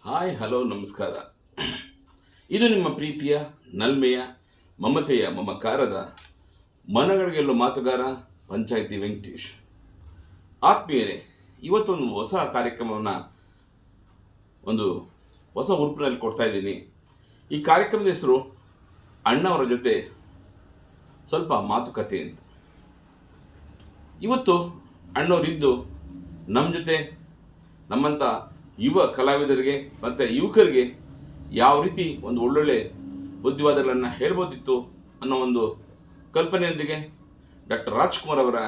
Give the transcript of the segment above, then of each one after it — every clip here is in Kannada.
ಹಾಯ್ ಹಲೋ ನಮಸ್ಕಾರ. ಇದು ನಿಮ್ಮ ಪ್ರೀತಿಯ ನಲ್ಮೆಯ ಮಮತೆಯ ಮಮಕಾರದ ಮನಗಳಿಗೆಲ್ಲೋ ಮಾತುಗಾರ ಪಂಚಾಯಿತಿ ವೆಂಕಟೇಶ್. ಆತ್ಮೀಯರೇ, ಇವತ್ತೊಂದು ಹೊಸ ಕಾರ್ಯಕ್ರಮವನ್ನು ಒಂದು ಹೊಸ ಉರುಪಿನಲ್ಲಿ ಕೊಡ್ತಾ ಇದ್ದೀನಿ. ಈ ಕಾರ್ಯಕ್ರಮದ ಹೆಸರು ಅಣ್ಣವರ ಜೊತೆ ಸ್ವಲ್ಪ ಮಾತುಕತೆ ಅಂತ. ಇವತ್ತು ಅಣ್ಣವರಿದ್ದು ನಮ್ಮ ಜೊತೆ ನಮ್ಮಂಥ ಯುವ ಕಲಾವಿದರಿಗೆ ಮತ್ತು ಯುವಕರಿಗೆ ಯಾವ ರೀತಿ ಒಂದು ಒಳ್ಳೊಳ್ಳೆ ಬುದ್ಧಿವಾದಗಳನ್ನು ಹೇಳ್ಬೋದಿತ್ತು ಅನ್ನೋ ಒಂದು ಕಲ್ಪನೆಯೊಂದಿಗೆ ಡಾಕ್ಟರ್ ರಾಜ್ಕುಮಾರ್ ಅವರ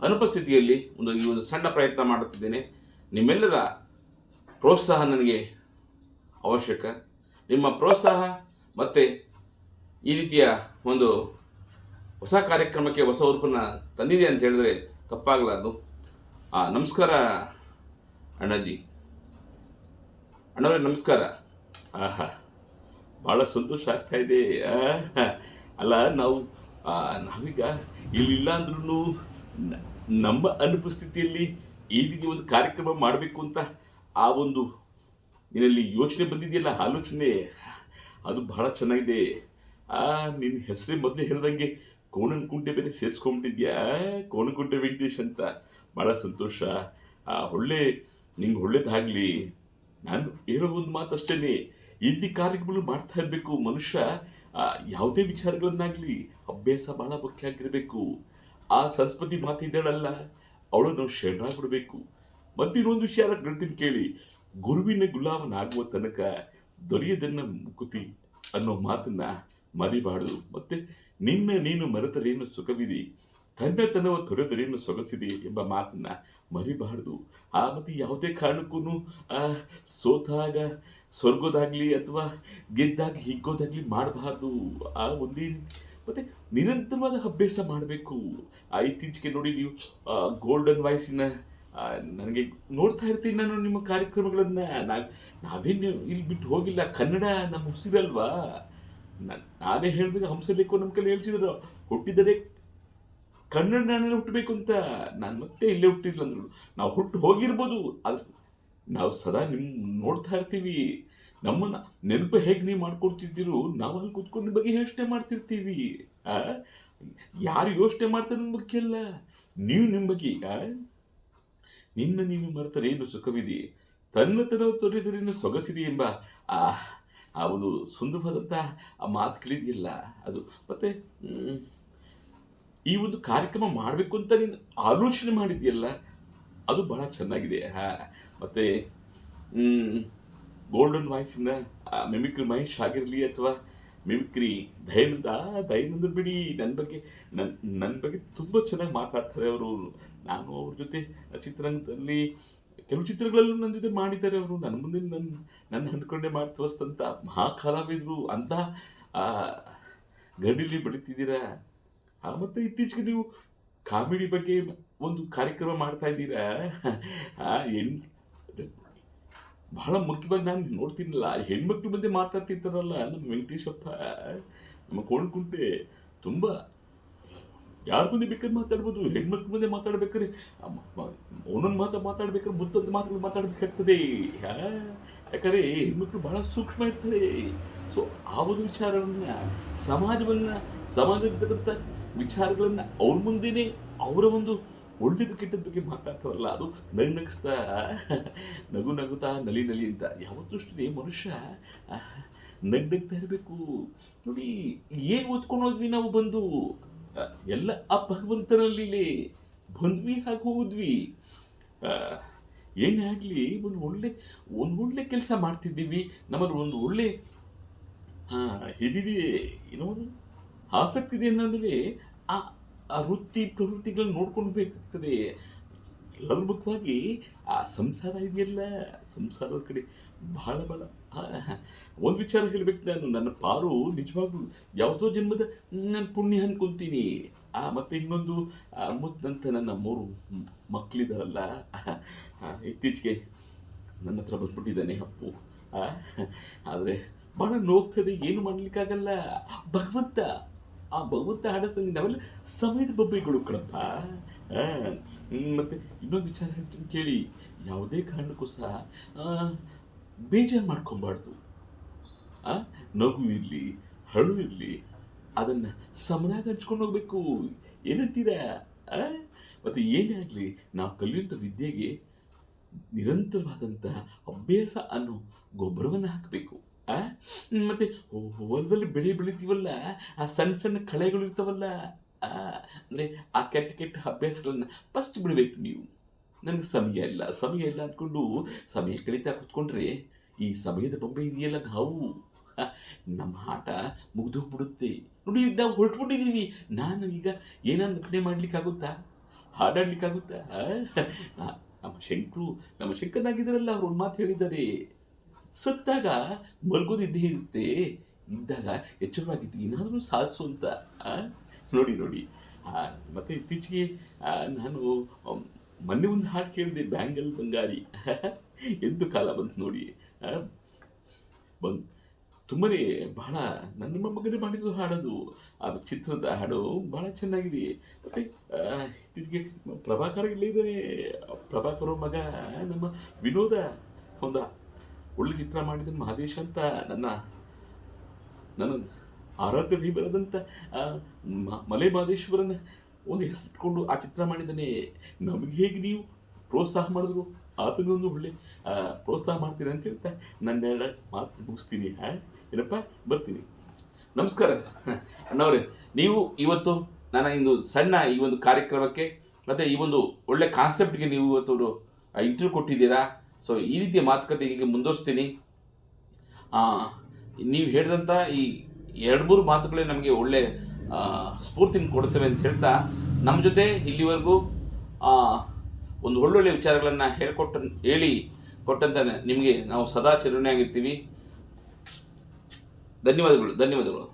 ಅನುಪಸ್ಥಿತಿಯಲ್ಲಿ ಈ ಒಂದು ಸಣ್ಣ ಪ್ರಯತ್ನ ಮಾಡುತ್ತಿದ್ದೇನೆ. ನಿಮ್ಮೆಲ್ಲರ ಪ್ರೋತ್ಸಾಹ ನನಗೆ ಅವಶ್ಯಕ. ನಿಮ್ಮ ಪ್ರೋತ್ಸಾಹ ಮತ್ತು ಈ ರೀತಿಯ ಒಂದು ಹೊಸ ಕಾರ್ಯಕ್ರಮಕ್ಕೆ ಹೊಸ ಉರುಪನ್ನು ತಂದಿದೆ ಅಂತ ಹೇಳಿದ್ರೆ ತಪ್ಪಾಗಲಾರ್ದು. ನಮಸ್ಕಾರ ಅಣ್ಣಾಜಿ. ಅಣ್ಣವರೇ ನಮಸ್ಕಾರ. ಭಾಳ ಸಂತೋಷ ಆಗ್ತಾ ಇದೆ. ಅಲ್ಲ, ನಾವೀಗ ಇಲ್ಲಿಲ್ಲ ಅಂದ್ರೂ ನಮ್ಮ ಅನುಪಸ್ಥಿತಿಯಲ್ಲಿ ಈ ರೀತಿ ಒಂದು ಕಾರ್ಯಕ್ರಮ ಮಾಡಬೇಕು ಅಂತ ಆ ಒಂದು ನಿನ್ನಲ್ಲಿ ಯೋಚನೆ ಬಂದಿದೆಯಲ್ಲ, ಆಲೋಚನೆ, ಅದು ಬಹಳ ಚೆನ್ನಾಗಿದೆ. ನಿನ್ನ ಹೆಸರೇ ಮೊದಲೇ ಹೇಳ್ದಂಗೆ ಕೋಣನಕುಂಟೆ ಬೇರೆ ಸೇರಿಸ್ಕೊಂಬಿಟ್ಟಿದ್ಯಾ, ಕೋಣನಕುಂಟೆ ವೆಂಕಟೇಶ್ ಅಂತ. ಭಾಳ ಸಂತೋಷ. ನಿಂಗೆ ಒಳ್ಳೇದಾಗಲಿ. ನಾನು ಹೇಳೋ ಒಂದು ಮಾತಷ್ಟೇ, ಇಂಥ ಕಾರ್ಯಕ್ರಮಗಳು ಮಾಡ್ತಾ ಇರಬೇಕು. ಮನುಷ್ಯ ಯಾವುದೇ ವಿಚಾರಗಳನ್ನಾಗಲಿ ಅಭ್ಯಾಸ ಭಾಳ ಮುಖ್ಯ ಆಗಿರಬೇಕು. ಆ ಸರಸ್ವತಿ ಮಾತಿದ್ದಾಳಲ್ಲ, ಅವಳು ನಾವು ಶರಣಾಗ್ಬಿಡ್ಬೇಕು. ಮತ್ತಿನ್ನೊಂದು ವಿಚಾರ ಹೇಳ್ತೀನಿ ಕೇಳಿ. ಗುರುವಿನ ಗುಲಾಮನಾಗುವ ತನಕ ದೊರೆಯದನ್ನ ಮುಕುತಿ ಅನ್ನೋ ಮಾತನ್ನ ಮರಿಬಾರ್ದು. ಮತ್ತೆ ನೀನು ಮರೆತರೇನು ಸುಖವಿದೆ, ತನ್ನತನವ ತೊರೆದರೇನು ಸೊಗಸಿದೆ ಎಂಬ ಮಾತನ್ನ ಮರಿಬಾರ್ದು. ಮತ್ತು ಯಾವುದೇ ಕಾರಣಕ್ಕೂ ಸೋತಾಗ ಸ್ವರ್ಗೋದಾಗ್ಲಿ ಅಥವಾ ಗೆದ್ದಾಗ ಹಿಗ್ಗೋದಾಗ್ಲಿ ಮಾಡಬಾರ್ದು. ಒಂದೇ ರೀತಿ ಮತ್ತೆ ನಿರಂತರವಾದ ಅಭ್ಯಾಸ ಮಾಡಬೇಕು. ಇತ್ತೀಚೆಗೆ ನೋಡಿ, ನೀವು ಗೋಲ್ಡನ್ ವಾಯ್ಸಿನ ನನಗೆ ನೋಡ್ತಾ ಇರ್ತೀನಿ ನಾನು ನಿಮ್ಮ ಕಾರ್ಯಕ್ರಮಗಳನ್ನು. ನಾವೇನು ಇಲ್ಲಿ ಬಿಟ್ಟು ಹೋಗಿಲ್ಲ. ಕನ್ನಡ ನಮ್ಮ ಉಸಿರಲ್ವಾ. ನಾನೇ ಹೇಳಿದಾಗ ಹಂಸಲೇಖೋ ನಮ್ಮ ಕೈಲಿ ಹೇಳ್ತಿದ್ರು, ಹುಟ್ಟಿದರೆ ಕನ್ನಡ ನಾಡಲ್ಲಿ ಹುಟ್ಟಬೇಕು ಅಂತ. ನಾನು ಮತ್ತೆ ಇಲ್ಲೇ ಹುಟ್ಟಿಲ್ಲ ಅಂದ್ರು. ನಾವು ಹುಟ್ಟು ಹೋಗಿರ್ಬೋದು, ಆದ್ರೆ ನಾವು ಸದಾ ನೋಡ್ತಾ ಇರ್ತೀವಿ. ನಮ್ಮನ್ನ ನೆನಪು ಹೇಗೆ ನೀವು ಮಾಡ್ಕೊಡ್ತಿದ್ದೀರೋ, ನಾವು ಅಲ್ಲಿ ಕೂತ್ಕೊಂಡು ನಿಮ್ಮ ಬಗ್ಗೆ ಯೋಚನೆ ಮಾಡ್ತಿರ್ತೀವಿ. ಯಾರು ಯೋಚನೆ ಮಾಡ್ತಾರೆ ನಿಮ್ಮ ಬಗ್ಗೆ ಅಲ್ಲ, ನೀವು ನಿಮ್ಮ ಬಗ್ಗೆ. ನೀನು ಮರೆತರೇನು ಸುಖವಿದೆ, ತನ್ನತನ ತೊರೆದರೇನು ಸೊಗಸಿದೆ ಎಂಬ ಆ ಒಂದು ಸುಂದರವಾದಂಥ ಆ ಮಾತುಗಳಿದೆಯಲ್ಲ, ಅದು ಮತ್ತೆ ಈ ಒಂದು ಕಾರ್ಯಕ್ರಮ ಮಾಡಬೇಕು ಅಂತ ನೀನು ಆಲೋಚನೆ ಮಾಡಿದ್ಯಲ್ಲ, ಅದು ಬಹಳ ಚೆನ್ನಾಗಿದೆ. ಮತ್ತು ಗೋಲ್ಡನ್ ವಾಯ್ಸಿನ ಮಿಮಿಕ್ರಿ ಮಹೇಶ್ ಆಗಿರಲಿ ಅಥವಾ ಮಿಮಿಕ್ರಿ ದಯಾನಂದ ಬಿಡಿ, ನನ್ನ ಬಗ್ಗೆ ತುಂಬ ಚೆನ್ನಾಗಿ ಮಾತಾಡ್ತಾರೆ ಅವರು. ನಾನು ಅವ್ರ ಜೊತೆ ಚಿತ್ರರಂಗದಲ್ಲಿ ಕೆಲವು ಚಿತ್ರಗಳಲ್ಲೂ ನನ್ನ ಜೊತೆ ಮಾಡಿದ್ದಾರೆ ಅವರು. ನನ್ನ ಮುಂದೆ ನನ್ನ ಅಂದ್ಕೊಂಡೆ ಮಾಡಿ ತೋರಿಸ್ತಂಥ ಮಹಾ ಕಲಾವಿದರು ಅಂತ ಗಡಿಲಿ ಬೆಳೀತಿದ್ದೀರಾ. ಮತ್ತು ಇತ್ತೀಚೆಗೆ ನೀವು ಕಾಮಿಡಿ ಬಗ್ಗೆ ಒಂದು ಕಾರ್ಯಕ್ರಮ ಮಾಡ್ತಾ ಇದ್ದೀರಾ. ಬಹಳ ಮುಖ್ಯವಾಗಿ ನಾನು ನೋಡ್ತೀನಲ್ಲ, ಹೆಣ್ಮಕ್ಳು ಬಂದು ಮಾತಾಡ್ತಿರ್ತಾರಲ್ಲ ನಮ್ಮ ವೆಂಕಟೇಶಪ್ಪ, ನಮ್ಮ ಕೋಣನಕುಂಟೆ. ತುಂಬ ಯಾರ ಮುಂದೆ ಬೇಕಾದ್ರೆ ಮಾತಾಡ್ಬೋದು. ಹೆಣ್ಮಕ್ಳು ಮುಂದೆ ಮಾತಾಡ್ಬೇಕಾದ್ರೆ ಒಂದೊಂದು ಮಾತಾಡ್ಬೇಕಾದ್ರೆ ಮುತ್ತೊಂದು ಮಾತುಗಳು ಮಾತಾಡಬೇಕಾಗ್ತದೆ. ಯಾಕಂದರೆ ಹೆಣ್ಮಕ್ಳು ಬಹಳ ಸೂಕ್ಷ್ಮ ಇರ್ತಾರೆ. ಸೊ ಆ ಒಂದು ವಿಚಾರವನ್ನು, ಸಮಾಜದಲ್ಲಿರ್ತಕ್ಕಂಥ ವಿಚಾರಗಳನ್ನು ಅವ್ರ ಮುಂದೆನೇ ಅವರ ಒಂದು ಒಳ್ಳೇದು ಕೆಟ್ಟದ ಬಗ್ಗೆ ಮಾತಾಡ್ತಾರಲ್ಲ, ಅದು ನಗಿಸ್ತಾ ನಗುತ್ತಾ ನಲಿ ಅಂತ. ಯಾವತ್ತೂ ಅಷ್ಟೇ ಮನುಷ್ಯ ನಗ್ತಾ ಇರಬೇಕು. ನೋಡಿ, ಏನು ಓದ್ಕೊಂಡು ಹೋದ್ವಿ ನಾವು ಬಂದು, ಎಲ್ಲ ಆ ಭಗವಂತನಲ್ಲಿ ಬಂದ್ವಿ, ಹಾಗೆ ಹೋದ್ವಿ. ಏನೇ ಆಗಲಿ, ಒಂದು ಒಳ್ಳೆ ಕೆಲಸ ಮಾಡ್ತಿದ್ದೀವಿ, ನಮ್ಮಲ್ಲಿ ಒಂದು ಒಳ್ಳೆ ಇದಿದೆ, ಏನೋ ಆಸಕ್ತಿ ಇದೆ ಅನ್ನೋದ್ಮೇಲೆ ಆ ವೃತ್ತಿ ಪ್ರವೃತ್ತಿಗಳನ್ನ ನೋಡ್ಕೊಂಡು ಬೇಕಾಗ್ತದೆ. ಎಲ್ಲರ ಮುಖ್ಯವಾಗಿ ಆ ಸಂಸಾರ ಇದೆಯಲ್ಲ, ಸಂಸಾರದ ಕಡೆ ಬಹಳ ಒಂದು ವಿಚಾರ ಹೇಳ್ಬೇಕು. ನನ್ನ ಪಾರು ನಿಜವಾಗ್ಲೂ ಯಾವುದೋ ಜನ್ಮದ ನಾನು ಪುಣ್ಯ ಅನ್ಕೊಂತೀನಿ. ಮತ್ತು ಇನ್ನೊಂದು ಮುತ್ತಂತ ನನ್ನ 3 ಮಕ್ಕಳಿದಾರಲ್ಲ, ಇತ್ತೀಚೆಗೆ ನನ್ನ ಹತ್ರ ಬಂದ್ಬಿಟ್ಟಿದ್ದಾನೆ ಅಪ್ಪು. ಆದರೆ ಭಾಳ ನೋಗ್ತದೆ, ಏನು ಮಾಡಲಿಕ್ಕಾಗಲ್ಲ. ಭಗವಂತ ಆಡಿಸ್ದಂಗೆ ನಾವೆಲ್ಲ ಸಮಯದ ಬೊಬ್ಬೆಗಳು ಕಣಪ್ಪ. ಮತ್ತು ಇನ್ನೊಂದು ವಿಚಾರ ಹೇಳ್ತೀನಿ ಕೇಳಿ. ಯಾವುದೇ ಕಾರಣಕ್ಕೂ ಸಹ ಬೇಜಾರು ಮಾಡ್ಕೊಬಾರ್ದು. ಆ ನಗು ಇರಲಿ, ಹಳು ಇರಲಿ, ಅದನ್ನು ಸಮನಾಗಿ ಹಂಚ್ಕೊಂಡು ಹೋಗ್ಬೇಕು. ಏನಂತೀರಾ? ಆ? ಮತ್ತು ಏನೇ ಆಗಲಿ, ನಾವು ಕಲಿಯುವಂಥ ವಿದ್ಯೆಗೆ ನಿರಂತರವಾದಂತಹ ಅಭ್ಯಾಸ ಅನ್ನೋ ಗೊಬ್ಬರವನ್ನು ಹಾಕಬೇಕು. ಮತ್ತು ಹೊಲದಲ್ಲಿ ಬೆಳೆ ಬೆಳಿತೀವಲ್ಲ, ಆ ಸಣ್ಣ ಸಣ್ಣ ಕಳೆಗಳು ಇರ್ತಾವಲ್ಲ, ಅಂದರೆ ಆ ಕೆಟ್ಟ ಕೆಟ್ಟ ಅಭ್ಯಾಸಗಳನ್ನ ಫಸ್ಟ್ ಬಿಡಬೇಕು ನೀವು. ನನಗೆ ಸಮಯ ಇಲ್ಲ ಅಂದ್ಕೊಂಡು ಸಮಯ ಕಳೀತಾ ಕೂತ್ಕೊಂಡ್ರೆ ಈ ಸಮಯದ ಬೊಂಬೆ ಇದೆಯಲ್ಲ ನಾವು, ನಮ್ಮ ಆಟ ಮುಗಿದೋಗ್ಬಿಡುತ್ತೆ. ನೋಡಿ, ನಾವು ಹೊರಟ್ಬಿಟ್ಟಿದ್ದೀವಿ. ನಾನು ಈಗ ಏನಾದ್ರು ನಟನೆ ಮಾಡ್ಲಿಕ್ಕಾಗುತ್ತಾ? ಹಾಡಾಡ್ಲಿಕ್ಕಾಗುತ್ತಾ? ನಮ್ಮ ಶಂಕರನಾಗಿದ್ದಾರಲ್ಲ, ಅವ್ರು ಒಂದು ಮಾತು ಹೇಳಿದ್ದಾರೆ, ಸತ್ತಾಗ ಮಲ್ಗೋದು ಇದ್ದೇ ಇರುತ್ತೆ, ಇದ್ದಾಗ ಎಚ್ಚರವಾಗಿತ್ತು ಏನಾದರೂ ಸಾಧಿಸು ಅಂತ. ನೋಡಿ. ಮತ್ತು ಇತ್ತೀಚೆಗೆ ನಾನು ಮೊನ್ನೆ ಒಂದು ಹಾಡು ಕೇಳಿದೆ, ಬ್ಯಾಂಗಲ್ ಬಂಗಾರಿ. ಎಂದು ಕಾಲ ಬಂತು ನೋಡಿ. ತುಂಬನೇ ಬಹಳ ನನ್ನ ಮಗನೇ ಮಾಡಿದ್ರು ಹಾಡೋದು, ಆ ಚಿತ್ರದ ಹಾಡು ಭಾಳ ಚೆನ್ನಾಗಿದೆ. ಮತ್ತು ಇತ್ತೀಚೆಗೆ ಪ್ರಭಾಕರ್ ಇಲ್ಲೇ ಇದ್ದಾರೆ. ಪ್ರಭಾಕರ್ ಮಗ ನಮ್ಮ ವಿನೋದ ಒಂದು ಒಳ್ಳೆ ಚಿತ್ರ ಮಾಡಿದ ಮಹದೇಶ್ ಅಂತ, ನನ್ನ ಆರಾಧ್ಯ ದೈವರಾದಂಥ ಮಲೆ ಮಹದೇಶ್ವರನ ಒಂದು ಹೆಸರಿಟ್ಕೊಂಡು ಆ ಚಿತ್ರ ಮಾಡಿದ್ದಾನೆ. ನಮಗೆ ಹೇಗೆ ನೀವು ಪ್ರೋತ್ಸಾಹ ಮಾಡಿದ್ರು, ಆತನೊಂದು ಒಳ್ಳೆ ಪ್ರೋತ್ಸಾಹ ಮಾಡ್ತೀನಿ ಅಂತ ಹೇಳ್ತಾ ನನ್ನ ಮಾತು ಮುಗಿಸ್ತೀನಿ. ಏನಪ್ಪ, ಬರ್ತೀನಿ. ನಮಸ್ಕಾರ ಅಣ್ಣವ್ರೆ. ನೀವು ಇವತ್ತು ನನ್ನ ಇಂದು ಸಣ್ಣ ಈ ಒಂದು ಕಾರ್ಯಕ್ರಮಕ್ಕೆ ಮತ್ತು ಈ ಒಂದು ಒಳ್ಳೆ ಕಾನ್ಸೆಪ್ಟ್ಗೆ ನೀವು ಇವತ್ತು ಇಂಟರ್ವ್ಯೂ ಕೊಟ್ಟಿದ್ದೀರಾ. ಸೊ ಈ ರೀತಿಯ ಮಾತುಕತೆ ಹೀಗೆ ಮುಂದುವರಿಸ್ತೀನಿ. ನೀವು ಹೇಳಿದಂಥ ಈ 2-3 ಮಾತುಗಳೇ ನಮಗೆ ಒಳ್ಳೆ ಸ್ಫೂರ್ತಿನ ಕೊಡ್ತವೆ ಅಂತ ಹೇಳ್ತಾ, ನಮ್ಮ ಜೊತೆ ಇಲ್ಲಿವರೆಗೂ ಒಂದು ಒಳ್ಳೊಳ್ಳೆ ವಿಚಾರಗಳನ್ನು ಹೇಳಿ ಕೊಟ್ಟಂತ ನಿಮಗೆ ನಾವು ಸದಾ ಚಿರಋಣಿಯಾಗಿರ್ತೀವಿ. ಧನ್ಯವಾದಗಳು.